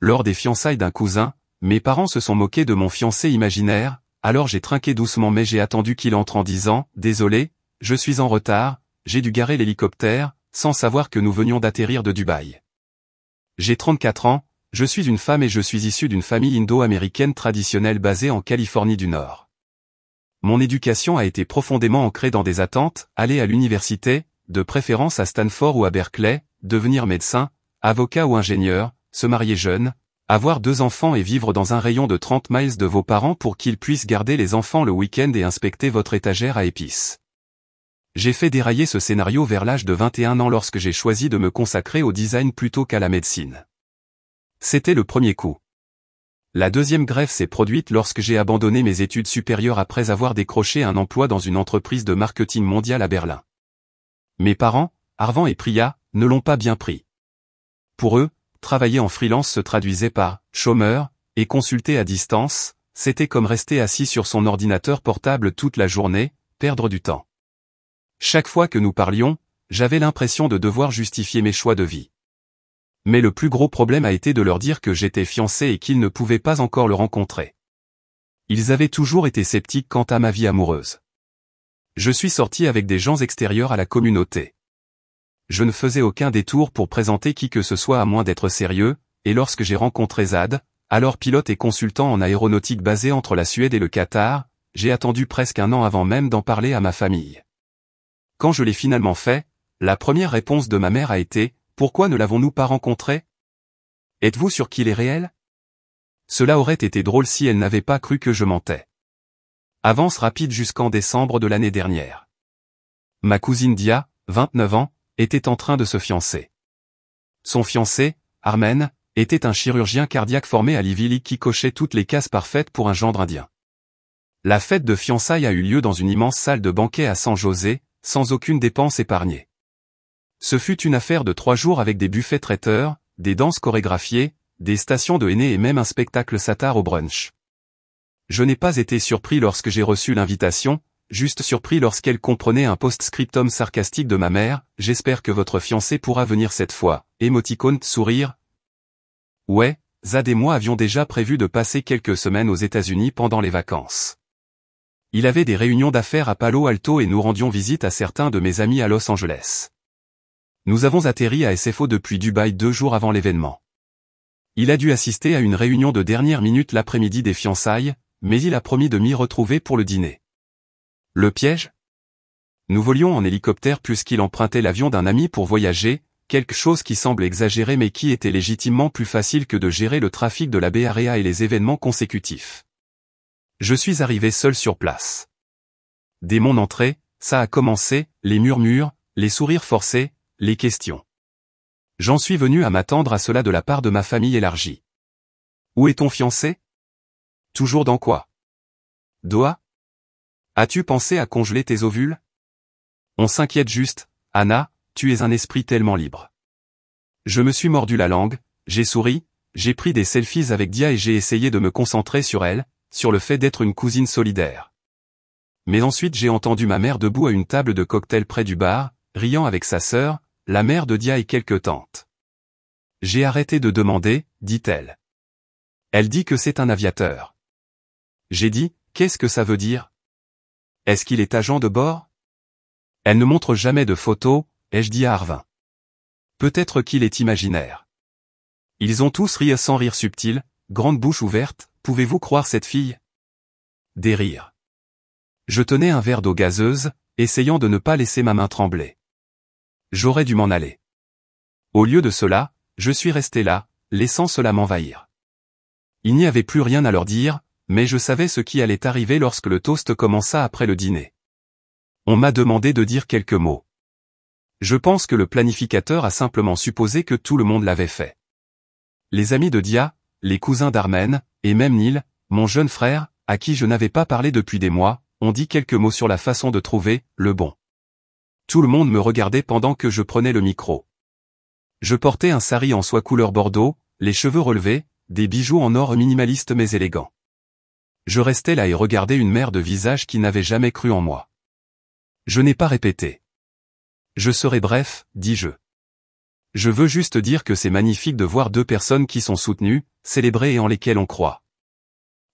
Lors des fiançailles d'un cousin, mes parents se sont moqués de mon fiancé imaginaire, alors j'ai trinqué doucement mais j'ai attendu qu'il entre en disant « Désolé, je suis en retard, j'ai dû garer l'hélicoptère », sans savoir que nous venions d'atterrir de Dubaï. J'ai 34 ans, je suis une femme et je suis issue d'une famille indo-américaine traditionnelle basée en Californie du Nord. Mon éducation a été profondément ancrée dans des attentes, aller à l'université, de préférence à Stanford ou à Berkeley, devenir médecin, avocat ou ingénieur, se marier jeune, avoir 2 enfants et vivre dans un rayon de 30 miles de vos parents pour qu'ils puissent garder les enfants le week-end et inspecter votre étagère à épices. J'ai fait dérailler ce scénario vers l'âge de 21 ans lorsque j'ai choisi de me consacrer au design plutôt qu'à la médecine. C'était le premier coup. La deuxième grève s'est produite lorsque j'ai abandonné mes études supérieures après avoir décroché un emploi dans une entreprise de marketing mondial à Berlin. Mes parents, Arvan et Priya, ne l'ont pas bien pris. Pour eux, travailler en freelance se traduisait par « chômeur » et consulter à distance, c'était comme rester assis sur son ordinateur portable toute la journée, perdre du temps. Chaque fois que nous parlions, j'avais l'impression de devoir justifier mes choix de vie. Mais le plus gros problème a été de leur dire que j'étais fiancé et qu'ils ne pouvaient pas encore le rencontrer. Ils avaient toujours été sceptiques quant à ma vie amoureuse. Je suis sorti avec des gens extérieurs à la communauté. Je ne faisais aucun détour pour présenter qui que ce soit à moins d'être sérieux, et lorsque j'ai rencontré Zad, alors pilote et consultant en aéronautique basé entre la Suède et le Qatar, j'ai attendu presque 1 an avant même d'en parler à ma famille. Quand je l'ai finalement fait, la première réponse de ma mère a été « Pourquoi ne l'avons-nous pas rencontré? Êtes-vous sûr qu'il est réel ?» Cela aurait été drôle si elle n'avait pas cru que je mentais. Avance rapide jusqu'en décembre de l'année dernière. Ma cousine Dia, 29 ans, était en train de se fiancer. Son fiancé, Armen, était un chirurgien cardiaque formé à Livili qui cochait toutes les cases parfaites pour un gendre indien. La fête de fiançailles a eu lieu dans une immense salle de banquet à San José, sans aucune dépense épargnée. Ce fut une affaire de 3 jours avec des buffets traiteurs, des danses chorégraphiées, des stations de henné et même un spectacle satar au brunch. Je n'ai pas été surpris lorsque j'ai reçu l'invitation, juste surpris lorsqu'elle comprenait un post-scriptum sarcastique de ma mère, « J'espère que votre fiancé pourra venir cette fois », émoticône sourire. Ouais, Zad et moi avions déjà prévu de passer quelques semaines aux États-Unis pendant les vacances. Il avait des réunions d'affaires à Palo Alto et nous rendions visite à certains de mes amis à Los Angeles. Nous avons atterri à SFO depuis Dubaï 2 jours avant l'événement. Il a dû assister à une réunion de dernière minute l'après-midi des fiançailles, mais il a promis de m'y retrouver pour le dîner. Le piège? Nous volions en hélicoptère puisqu'il empruntait l'avion d'un ami pour voyager, quelque chose qui semble exagéré mais qui était légitimement plus facile que de gérer le trafic de la Bay Area et les événements consécutifs. Je suis arrivé seul sur place. Dès mon entrée, ça a commencé, les murmures, les sourires forcés, les questions. J'en suis venu à m'attendre à cela de la part de ma famille élargie. Où est ton fiancé? Toujours dans quoi? Doha? As-tu pensé à congeler tes ovules? On s'inquiète juste, Anna, tu es un esprit tellement libre. Je me suis mordu la langue, j'ai souri, j'ai pris des selfies avec Dia et j'ai essayé de me concentrer sur elle, sur le fait d'être une cousine solidaire. Mais ensuite j'ai entendu ma mère debout à une table de cocktail près du bar, riant avec sa sœur, la mère de Dia et quelques tantes. J'ai arrêté de demander, dit-elle. Elle dit que c'est un aviateur. J'ai dit, qu'est-ce que ça veut dire? Est-ce qu'il est agent de bord? Elle ne montre jamais de photos, ai-je dit à Arvin. Peut-être qu'il est imaginaire. Ils ont tous ri sans rire subtil, grande bouche ouverte, pouvez-vous croire cette fille? Des rires. Je tenais un verre d'eau gazeuse, essayant de ne pas laisser ma main trembler. J'aurais dû m'en aller. Au lieu de cela, je suis resté là, laissant cela m'envahir. Il n'y avait plus rien à leur dire, mais je savais ce qui allait arriver lorsque le toast commença après le dîner. On m'a demandé de dire quelques mots. Je pense que le planificateur a simplement supposé que tout le monde l'avait fait. Les amis de Dia, les cousins d'Armen, et même Neil, mon jeune frère, à qui je n'avais pas parlé depuis des mois, ont dit quelques mots sur la façon de trouver le bon. Tout le monde me regardait pendant que je prenais le micro. Je portais un sari en soie couleur bordeaux, les cheveux relevés, des bijoux en or minimalistes mais élégants. Je restais là et regardais une mère de visage qui n'avait jamais cru en moi. Je n'ai pas répété. Je serai bref, dis-je. Je veux juste dire que c'est magnifique de voir deux personnes qui sont soutenues, célébrées et en lesquelles on croit.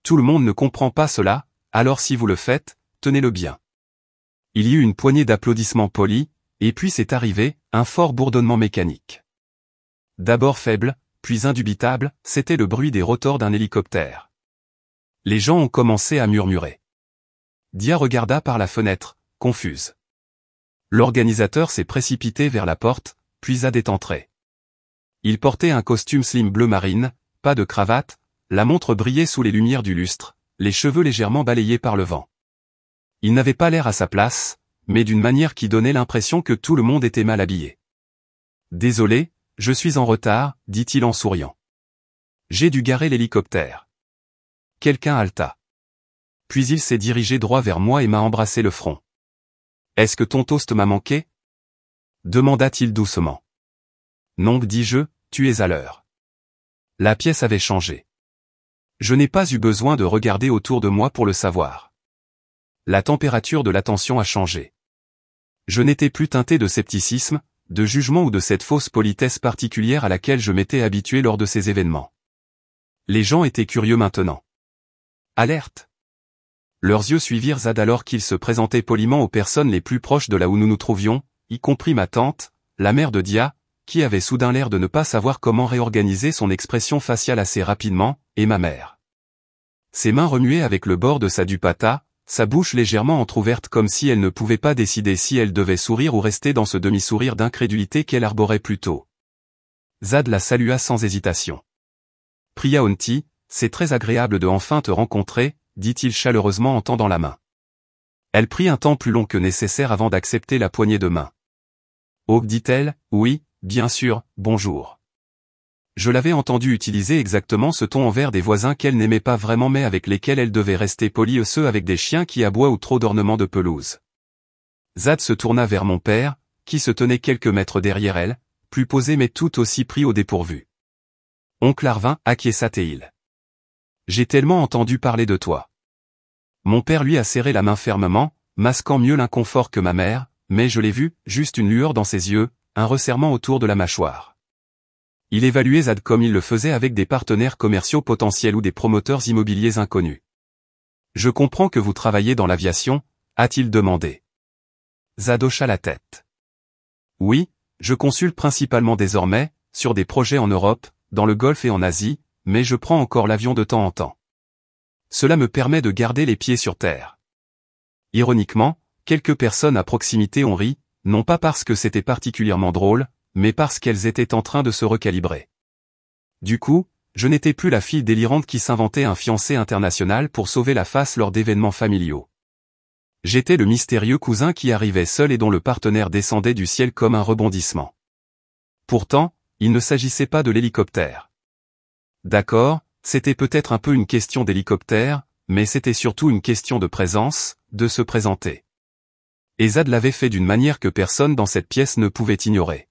Tout le monde ne comprend pas cela, alors si vous le faites, tenez-le bien. Il y eut une poignée d'applaudissements polis, et puis c'est arrivé, un fort bourdonnement mécanique. D'abord faible, puis indubitable, c'était le bruit des rotors d'un hélicoptère. Les gens ont commencé à murmurer. Dia regarda par la fenêtre, confuse. L'organisateur s'est précipité vers la porte, puis Zad est entré. Il portait un costume slim bleu marine, pas de cravate, la montre brillait sous les lumières du lustre, les cheveux légèrement balayés par le vent. Il n'avait pas l'air à sa place, mais d'une manière qui donnait l'impression que tout le monde était mal habillé. « Désolé, je suis en retard, dit-il en souriant. J'ai dû garer l'hélicoptère. » Quelqu'un haleta. Puis il s'est dirigé droit vers moi et m'a embrassé le front. « Est-ce que ton toast m'a manqué ?» demanda-t-il doucement. « Non, dis-je, tu es à l'heure. » La pièce avait changé. Je n'ai pas eu besoin de regarder autour de moi pour le savoir. La température de l'attention a changé. Je n'étais plus teinté de scepticisme, de jugement ou de cette fausse politesse particulière à laquelle je m'étais habitué lors de ces événements. Les gens étaient curieux maintenant. Alerte. Leurs yeux suivirent Zad alors qu'il se présentait poliment aux personnes les plus proches de là où nous nous trouvions, y compris ma tante, la mère de Dia, qui avait soudain l'air de ne pas savoir comment réorganiser son expression faciale assez rapidement, et ma mère. Ses mains remuaient avec le bord de sa dupatta, sa bouche légèrement entr'ouverte comme si elle ne pouvait pas décider si elle devait sourire ou rester dans ce demi-sourire d'incrédulité qu'elle arborait plus tôt. Zad la salua sans hésitation. « Priya Onti, c'est très agréable de enfin te rencontrer, dit-il chaleureusement en tendant la main. Elle prit un temps plus long que nécessaire avant d'accepter la poignée de main. « Oh, dit-elle, oui, bien sûr, bonjour. » Je l'avais entendu utiliser exactement ce ton envers des voisins qu'elle n'aimait pas vraiment mais avec lesquels elle devait rester polie, ceux avec des chiens qui aboient ou trop d'ornements de pelouse. Zad se tourna vers mon père, qui se tenait quelques mètres derrière elle, plus posé mais tout aussi pris au dépourvu. « Oncle Arvin, acquiesça-t-il. J'ai tellement entendu parler de toi. » Mon père lui a serré la main fermement, masquant mieux l'inconfort que ma mère, mais je l'ai vu, juste une lueur dans ses yeux, un resserrement autour de la mâchoire. Il évaluait Zad comme il le faisait avec des partenaires commerciaux potentiels ou des promoteurs immobiliers inconnus. « Je comprends que vous travaillez dans l'aviation ?» a-t-il demandé. Zad hocha la tête. « Oui, je consulte principalement désormais, sur des projets en Europe, dans le Golfe et en Asie, mais je prends encore l'avion de temps en temps. Cela me permet de garder les pieds sur terre. » Ironiquement, quelques personnes à proximité ont ri, non pas parce que c'était particulièrement drôle, mais parce qu'elles étaient en train de se recalibrer. Du coup, je n'étais plus la fille délirante qui s'inventait un fiancé international pour sauver la face lors d'événements familiaux. J'étais le mystérieux cousin qui arrivait seul et dont le partenaire descendait du ciel comme un rebondissement. Pourtant, il ne s'agissait pas de l'hélicoptère. D'accord, c'était peut-être un peu une question d'hélicoptère, mais c'était surtout une question de présence, de se présenter. Et Zad l'avait fait d'une manière que personne dans cette pièce ne pouvait ignorer.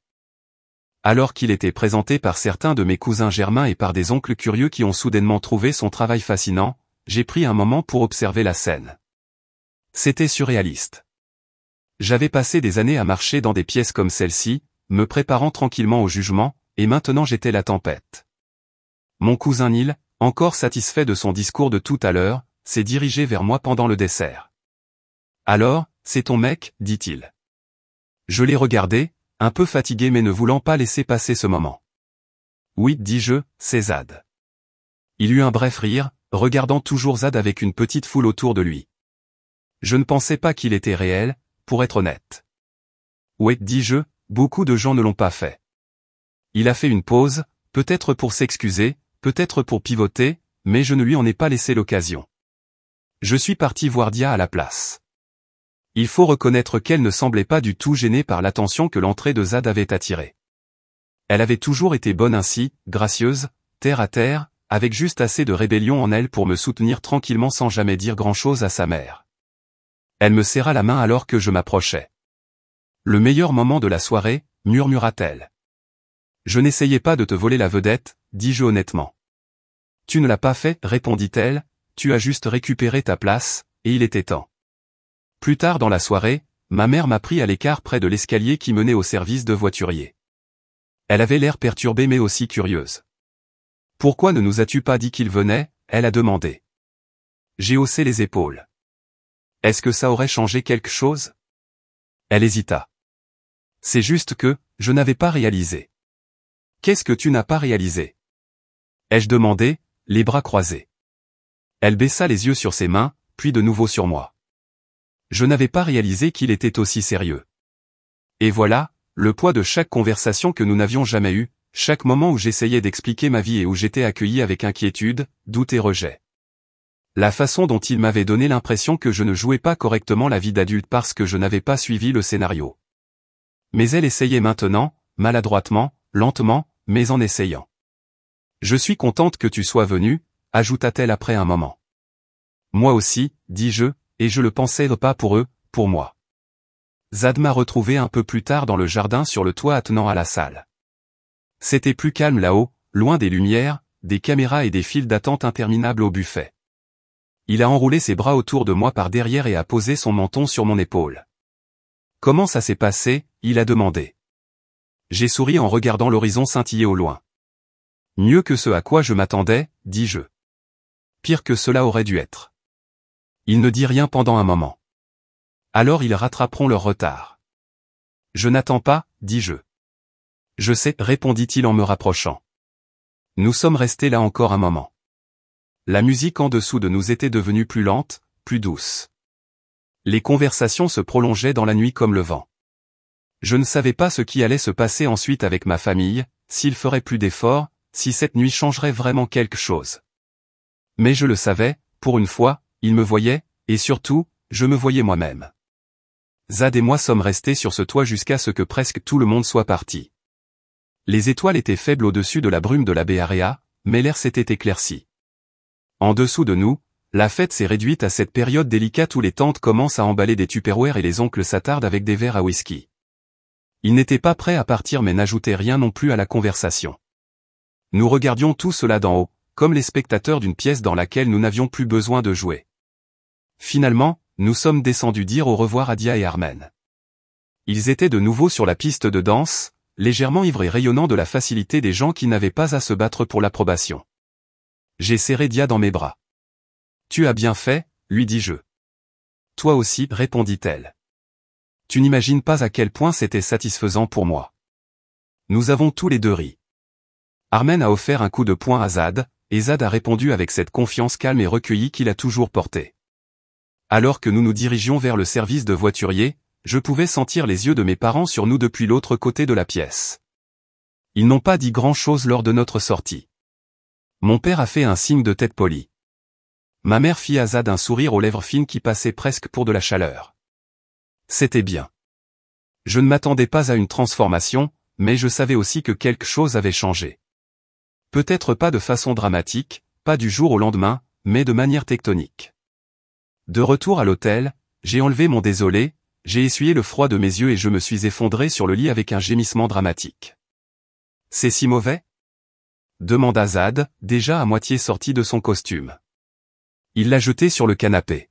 Alors qu'il était présenté par certains de mes cousins germains et par des oncles curieux qui ont soudainement trouvé son travail fascinant, j'ai pris un moment pour observer la scène. C'était surréaliste. J'avais passé des années à marcher dans des pièces comme celle-ci, me préparant tranquillement au jugement, et maintenant j'étais la tempête. Mon cousin Neil, encore satisfait de son discours de tout à l'heure, s'est dirigé vers moi pendant le dessert. « Alors, c'est ton mec ?» dit-il. Je l'ai regardé, un peu fatigué mais ne voulant pas laisser passer ce moment. « Oui, dis-je, c'est Zad. » Il eut un bref rire, regardant toujours Zad avec une petite foule autour de lui. Je ne pensais pas qu'il était réel, pour être honnête. « Oui, dis-je, beaucoup de gens ne l'ont pas fait. » Il a fait une pause, peut-être pour s'excuser, peut-être pour pivoter, mais je ne lui en ai pas laissé l'occasion. Je suis parti voir Dia à la place. Il faut reconnaître qu'elle ne semblait pas du tout gênée par l'attention que l'entrée de Zad avait attirée. Elle avait toujours été bonne ainsi, gracieuse, terre à terre, avec juste assez de rébellion en elle pour me soutenir tranquillement sans jamais dire grand-chose à sa mère. Elle me serra la main alors que je m'approchais. « Le meilleur moment de la soirée, murmura-t-elle. Je n'essayais pas de te voler la vedette, dis-je honnêtement. Tu ne l'as pas fait, répondit-elle, tu as juste récupéré ta place, et il était temps. Plus tard dans la soirée, ma mère m'a pris à l'écart près de l'escalier qui menait au service de voiturier. Elle avait l'air perturbée mais aussi curieuse. Pourquoi ne nous as-tu pas dit qu'il venait? Elle a demandé. J'ai haussé les épaules. Est-ce que ça aurait changé quelque chose? Elle hésita. C'est juste que, je n'avais pas réalisé. Qu'est-ce que tu n'as pas réalisé? Ai-je demandé, les bras croisés. Elle baissa les yeux sur ses mains, puis de nouveau sur moi. Je n'avais pas réalisé qu'il était aussi sérieux. Et voilà, le poids de chaque conversation que nous n'avions jamais eue, chaque moment où j'essayais d'expliquer ma vie et où j'étais accueilli avec inquiétude, doute et rejet. La façon dont il m'avait donné l'impression que je ne jouais pas correctement la vie d'adulte parce que je n'avais pas suivi le scénario. Mais elle essayait maintenant, maladroitement, lentement, mais en essayant. Je suis contente que tu sois venu, ajouta-t-elle après un moment. Moi aussi, dis-je, et je le pensais pas pour eux, pour moi. Zad m'a retrouvé un peu plus tard dans le jardin sur le toit attenant à la salle. C'était plus calme là-haut, loin des lumières, des caméras et des files d'attente interminables au buffet. Il a enroulé ses bras autour de moi par derrière et a posé son menton sur mon épaule. Comment ça s'est passé? Il a demandé. J'ai souri en regardant l'horizon scintiller au loin. Mieux que ce à quoi je m'attendais, dis-je. Pire que cela aurait dû être. Il ne dit rien pendant un moment. Alors ils rattraperont leur retard. Je n'attends pas, dis-je. Je sais, répondit-il en me rapprochant. Nous sommes restés là encore un moment. La musique en dessous de nous était devenue plus lente, plus douce. Les conversations se prolongeaient dans la nuit comme le vent. Je ne savais pas ce qui allait se passer ensuite avec ma famille, s'il ferait plus d'efforts, si cette nuit changerait vraiment quelque chose. Mais je le savais, pour une fois, il me voyait, et surtout, je me voyais moi-même. Zad et moi sommes restés sur ce toit jusqu'à ce que presque tout le monde soit parti. Les étoiles étaient faibles au-dessus de la brume de la baie Area, mais l'air s'était éclairci. En dessous de nous, la fête s'est réduite à cette période délicate où les tantes commencent à emballer des tupperwares et les oncles s'attardent avec des verres à whisky. Ils n'étaient pas prêts à partir mais n'ajoutaient rien non plus à la conversation. Nous regardions tout cela d'en haut, comme les spectateurs d'une pièce dans laquelle nous n'avions plus besoin de jouer. Finalement, nous sommes descendus dire au revoir à Dia et Armen. Ils étaient de nouveau sur la piste de danse, légèrement ivres et rayonnant de la facilité des gens qui n'avaient pas à se battre pour l'approbation. J'ai serré Dia dans mes bras. Tu as bien fait, lui dis-je. Toi aussi, répondit-elle. Tu n'imagines pas à quel point c'était satisfaisant pour moi. Nous avons tous les deux ri. Armen a offert un coup de poing à Zad, et Zad a répondu avec cette confiance calme et recueillie qu'il a toujours portée. Alors que nous nous dirigions vers le service de voiturier, je pouvais sentir les yeux de mes parents sur nous depuis l'autre côté de la pièce. Ils n'ont pas dit grand-chose lors de notre sortie. Mon père a fait un signe de tête poli. Ma mère fit à Zad un sourire aux lèvres fines qui passait presque pour de la chaleur. C'était bien. Je ne m'attendais pas à une transformation, mais je savais aussi que quelque chose avait changé. Peut-être pas de façon dramatique, pas du jour au lendemain, mais de manière tectonique. De retour à l'hôtel, j'ai enlevé mon désolé, j'ai essuyé le froid de mes yeux et je me suis effondré sur le lit avec un gémissement dramatique. C'est si mauvais? Demanda Zad, déjà à moitié sorti de son costume. Il l'a jeté sur le canapé.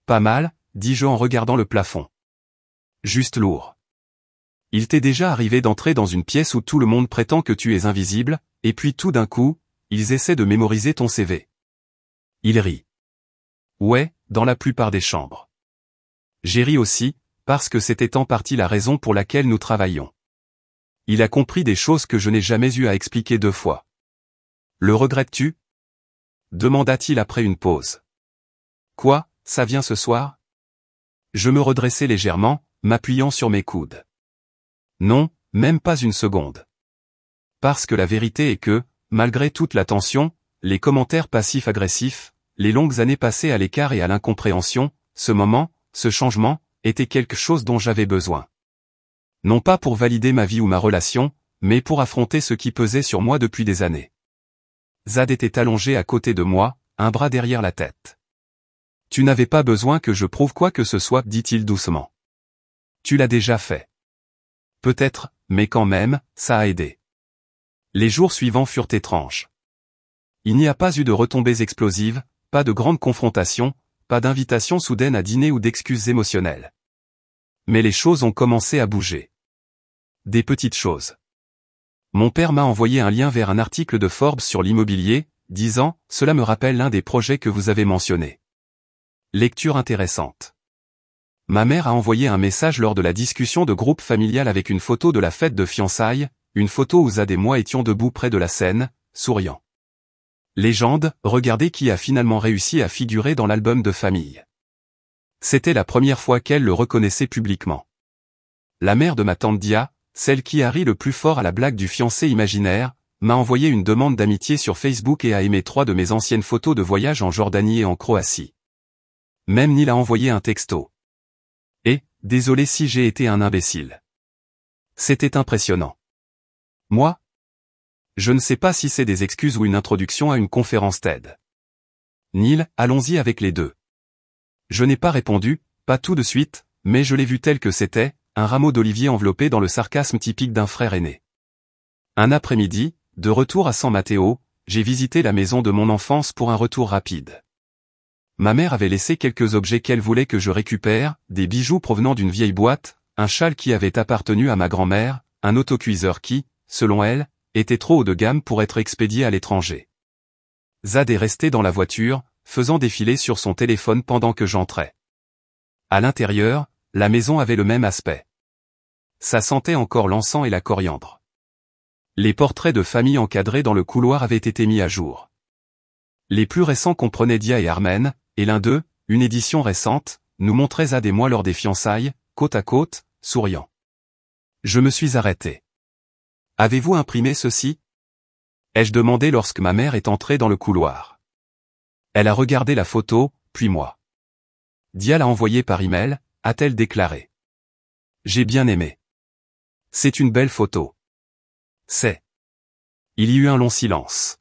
Pas mal, dis-je en regardant le plafond. Juste lourd. Il t'est déjà arrivé d'entrer dans une pièce où tout le monde prétend que tu es invisible, et puis tout d'un coup, ils essaient de mémoriser ton CV. Il rit. Ouais, dans la plupart des chambres. J'ai ri aussi, parce que c'était en partie la raison pour laquelle nous travaillions. Il a compris des choses que je n'ai jamais eu à expliquer 2 fois. Le regrettes-tu? Demanda-t-il après une pause. Quoi, ça vient ce soir? Je me redressai légèrement, m'appuyant sur mes coudes. Non, même pas une seconde. Parce que la vérité est que, malgré toute la tension, les commentaires passifs-agressifs, les longues années passées à l'écart et à l'incompréhension, ce moment, ce changement, était quelque chose dont j'avais besoin. Non pas pour valider ma vie ou ma relation, mais pour affronter ce qui pesait sur moi depuis des années. Zad était allongé à côté de moi, un bras derrière la tête. Tu n'avais pas besoin que je prouve quoi que ce soit, dit-il doucement. Tu l'as déjà fait. Peut-être, mais quand même, ça a aidé. Les jours suivants furent étranges. Il n'y a pas eu de retombées explosives, pas de grandes confrontations, pas d'invitation soudaine à dîner ou d'excuses émotionnelles. Mais les choses ont commencé à bouger. Des petites choses. Mon père m'a envoyé un lien vers un article de Forbes sur l'immobilier, disant « Cela me rappelle l'un des projets que vous avez mentionné. » Lecture intéressante. Ma mère a envoyé un message lors de la discussion de groupe familial avec une photo de la fête de fiançailles, une photo où Zad et moi étions debout près de la scène, souriant. Légende, regardez qui a finalement réussi à figurer dans l'album de famille. C'était la première fois qu'elle le reconnaissait publiquement. La mère de ma tante Dia, celle qui a ri le plus fort à la blague du fiancé imaginaire, m'a envoyé une demande d'amitié sur Facebook et a aimé 3 de mes anciennes photos de voyage en Jordanie et en Croatie. Même Neil a envoyé un texto. Et, désolé si j'ai été un imbécile. C'était impressionnant. Moi? Je ne sais pas si c'est des excuses ou une introduction à une conférence TED. Neil, allons-y avec les deux. Je n'ai pas répondu, pas tout de suite, mais je l'ai vu tel que c'était, un rameau d'olivier enveloppé dans le sarcasme typique d'un frère aîné. Un après-midi, de retour à San Mateo, j'ai visité la maison de mon enfance pour un retour rapide. Ma mère avait laissé quelques objets qu'elle voulait que je récupère, des bijoux provenant d'une vieille boîte, un châle qui avait appartenu à ma grand-mère, un autocuiseur qui, selon elle, était trop haut de gamme pour être expédié à l'étranger. Zad est resté dans la voiture, faisant défiler sur son téléphone pendant que j'entrais. À l'intérieur, la maison avait le même aspect. Ça sentait encore l'encens et la coriandre. Les portraits de famille encadrés dans le couloir avaient été mis à jour. Les plus récents comprenaient Dia et Armen, et l'un d'eux, une édition récente, nous montrait Zad et moi lors des fiançailles, côte à côte, souriant. Je me suis arrêté. « Avez-vous imprimé ceci ?» ai-je demandé lorsque ma mère est entrée dans le couloir. Elle a regardé la photo, puis moi. Dia l'a envoyée par email, a-t-elle déclaré. J'ai bien aimé. C'est une belle photo. C'est. Il y eut un long silence.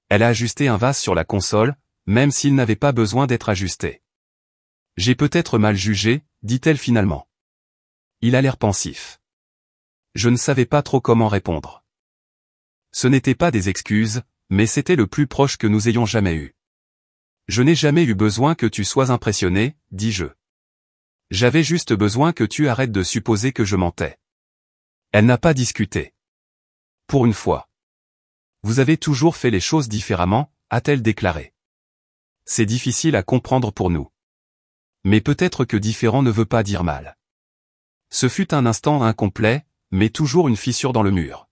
Elle a ajusté un vase sur la console, même s'il n'avait pas besoin d'être ajusté. J'ai peut-être mal jugé, dit-elle finalement. Il a l'air pensif. Je ne savais pas trop comment répondre. Ce n'étaient pas des excuses, mais c'était le plus proche que nous ayons jamais eu. Je n'ai jamais eu besoin que tu sois impressionné, dis-je. J'avais juste besoin que tu arrêtes de supposer que je mentais. Elle n'a pas discuté. Pour une fois. Vous avez toujours fait les choses différemment, a-t-elle déclaré. C'est difficile à comprendre pour nous. Mais peut-être que différent ne veut pas dire mal. Ce fut un instant incomplet, mais toujours une fissure dans le mur.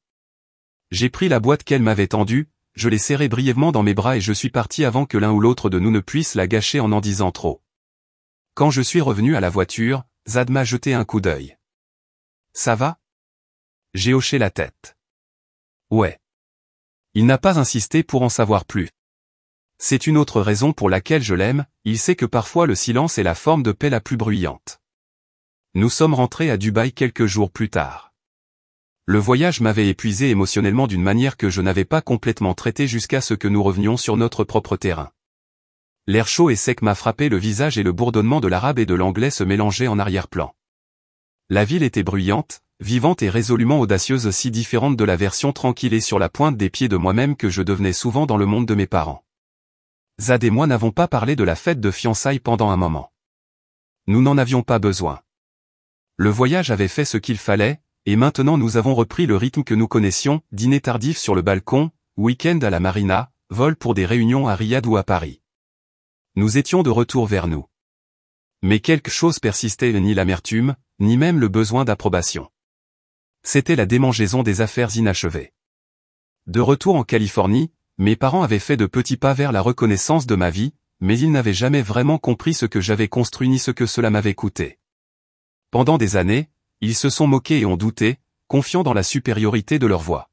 J'ai pris la boîte qu'elle m'avait tendue, je l'ai serrée brièvement dans mes bras et je suis parti avant que l'un ou l'autre de nous ne puisse la gâcher en disant trop. Quand je suis revenu à la voiture, Zad m'a jeté un coup d'œil. Ça va? J'ai hoché la tête. Ouais. Il n'a pas insisté pour en savoir plus. C'est une autre raison pour laquelle je l'aime, il sait que parfois le silence est la forme de paix la plus bruyante. Nous sommes rentrés à Dubaï quelques jours plus tard. Le voyage m'avait épuisé émotionnellement d'une manière que je n'avais pas complètement traitée jusqu'à ce que nous revenions sur notre propre terrain. L'air chaud et sec m'a frappé le visage et le bourdonnement de l'arabe et de l'anglais se mélangeaient en arrière-plan. La ville était bruyante, vivante et résolument audacieuse, si différente de la version tranquille et sur la pointe des pieds de moi-même que je devenais souvent dans le monde de mes parents. Zad et moi n'avons pas parlé de la fête de fiançailles pendant un moment. Nous n'en avions pas besoin. Le voyage avait fait ce qu'il fallait, et maintenant nous avons repris le rythme que nous connaissions, dîner tardif sur le balcon, week-end à la marina, vol pour des réunions à Riyad ou à Paris. Nous étions de retour vers nous. Mais quelque chose persistait, ni l'amertume, ni même le besoin d'approbation. C'était la démangeaison des affaires inachevées. De retour en Californie, mes parents avaient fait de petits pas vers la reconnaissance de ma vie, mais ils n'avaient jamais vraiment compris ce que j'avais construit ni ce que cela m'avait coûté. Pendant des années, ils se sont moqués et ont douté, confiant dans la supériorité de leur voix.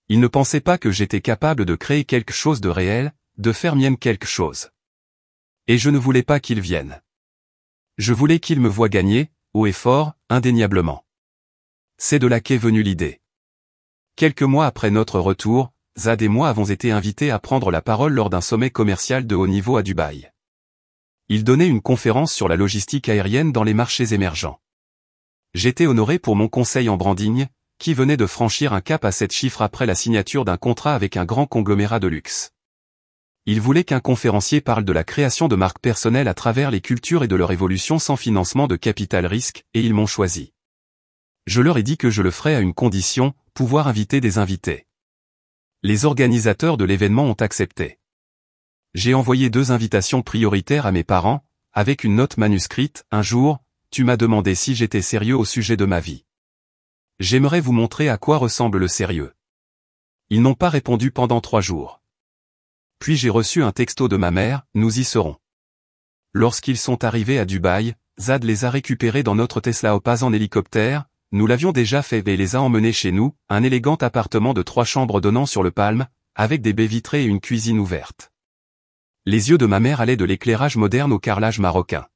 Ils ne pensaient pas que j'étais capable de créer quelque chose de réel, de faire mienne quelque chose. Et je ne voulais pas qu'ils viennent. Je voulais qu'ils me voient gagner, haut et fort, indéniablement. C'est de là qu'est venue l'idée. Quelques mois après notre retour, Zad et moi avons été invités à prendre la parole lors d'un sommet commercial de haut niveau à Dubaï. Il donnait une conférence sur la logistique aérienne dans les marchés émergents. J'étais honoré pour mon conseil en branding, qui venait de franchir un cap à 7 chiffres après la signature d'un contrat avec un grand conglomérat de luxe. Il voulait qu'un conférencier parle de la création de marques personnelles à travers les cultures et de leur évolution sans financement de capital risque, et ils m'ont choisi. Je leur ai dit que je le ferais à une condition, pouvoir inviter des invités. Les organisateurs de l'événement ont accepté. J'ai envoyé 2 invitations prioritaires à mes parents, avec une note manuscrite. Un jour, tu m'as demandé si j'étais sérieux au sujet de ma vie. J'aimerais vous montrer à quoi ressemble le sérieux. Ils n'ont pas répondu pendant 3 jours. Puis j'ai reçu un texto de ma mère, nous y serons. Lorsqu'ils sont arrivés à Dubaï, Zad les a récupérés dans notre Tesla Opaz en hélicoptère. Nous l'avions déjà fait et les a emmenés chez nous, un élégant appartement de 3 chambres donnant sur le Palm, avec des baies vitrées et une cuisine ouverte. Les yeux de ma mère allaient de l'éclairage moderne au carrelage marocain.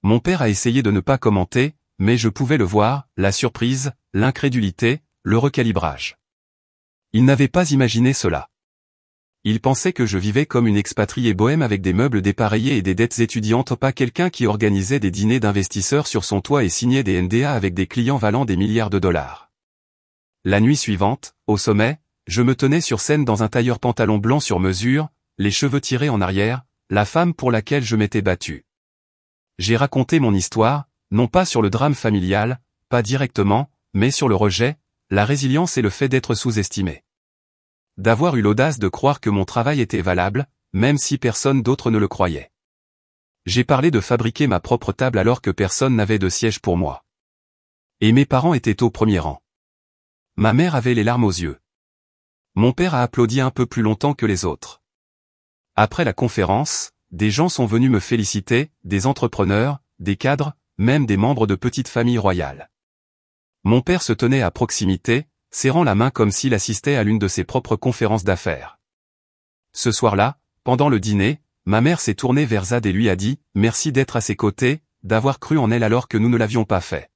Mon père a essayé de ne pas commenter, mais je pouvais le voir, la surprise, l'incrédulité, le recalibrage. Il n'avait pas imaginé cela. Il pensait que je vivais comme une expatriée bohème avec des meubles dépareillés et des dettes étudiantes, pas quelqu'un qui organisait des dîners d'investisseurs sur son toit et signait des NDA avec des clients valant des milliards de dollars. La nuit suivante, au sommet, je me tenais sur scène dans un tailleur pantalon blanc sur mesure, les cheveux tirés en arrière, la femme pour laquelle je m'étais battu. J'ai raconté mon histoire, non pas sur le drame familial, pas directement, mais sur le rejet, la résilience et le fait d'être sous-estimé. D'avoir eu l'audace de croire que mon travail était valable, même si personne d'autre ne le croyait. J'ai parlé de fabriquer ma propre table alors que personne n'avait de siège pour moi. Et mes parents étaient au premier rang. Ma mère avait les larmes aux yeux. Mon père a applaudi un peu plus longtemps que les autres. Après la conférence, des gens sont venus me féliciter, des entrepreneurs, des cadres, même des membres de petites familles royales. Mon père se tenait à proximité, serrant la main comme s'il assistait à l'une de ses propres conférences d'affaires. Ce soir-là, pendant le dîner, ma mère s'est tournée vers Zad et lui a dit « Merci d'être à ses côtés, d'avoir cru en elle alors que nous ne l'avions pas fait. »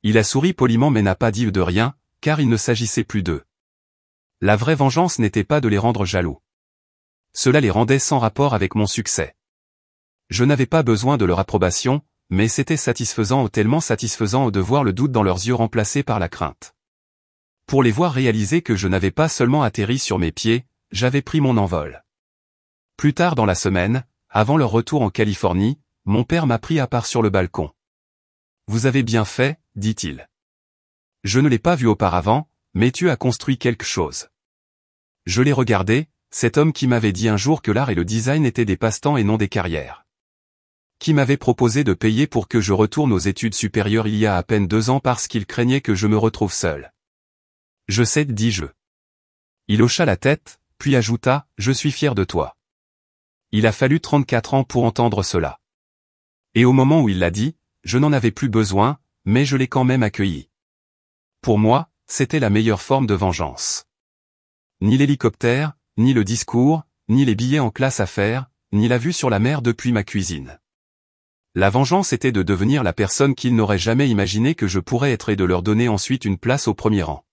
Il a souri poliment mais n'a pas dit de rien, car il ne s'agissait plus d'eux. La vraie vengeance n'était pas de les rendre jaloux. Cela les rendait sans rapport avec mon succès. Je n'avais pas besoin de leur approbation, mais c'était satisfaisant ou tellement satisfaisant de voir le doute dans leurs yeux remplacé par la crainte. Pour les voir réaliser que je n'avais pas seulement atterri sur mes pieds, j'avais pris mon envol. Plus tard dans la semaine, avant leur retour en Californie, mon père m'a pris à part sur le balcon. « Vous avez bien fait, dit-il. Je ne l'ai pas vu auparavant, mais tu as construit quelque chose. » Je l'ai regardé, cet homme qui m'avait dit un jour que l'art et le design étaient des passe-temps et non des carrières. Qui m'avait proposé de payer pour que je retourne aux études supérieures il y a à peine 2 ans parce qu'il craignait que je me retrouve seul. Je sais, dis-je. Il hocha la tête, puis ajouta, je suis fier de toi. Il a fallu 34 ans pour entendre cela. Et au moment où il l'a dit, je n'en avais plus besoin, mais je l'ai quand même accueilli. Pour moi, c'était la meilleure forme de vengeance. Ni l'hélicoptère, ni le discours, ni les billets en classe à faire, ni la vue sur la mer depuis ma cuisine. La vengeance était de devenir la personne qu'ils n'auraient jamais imaginé que je pourrais être et de leur donner ensuite une place au premier rang.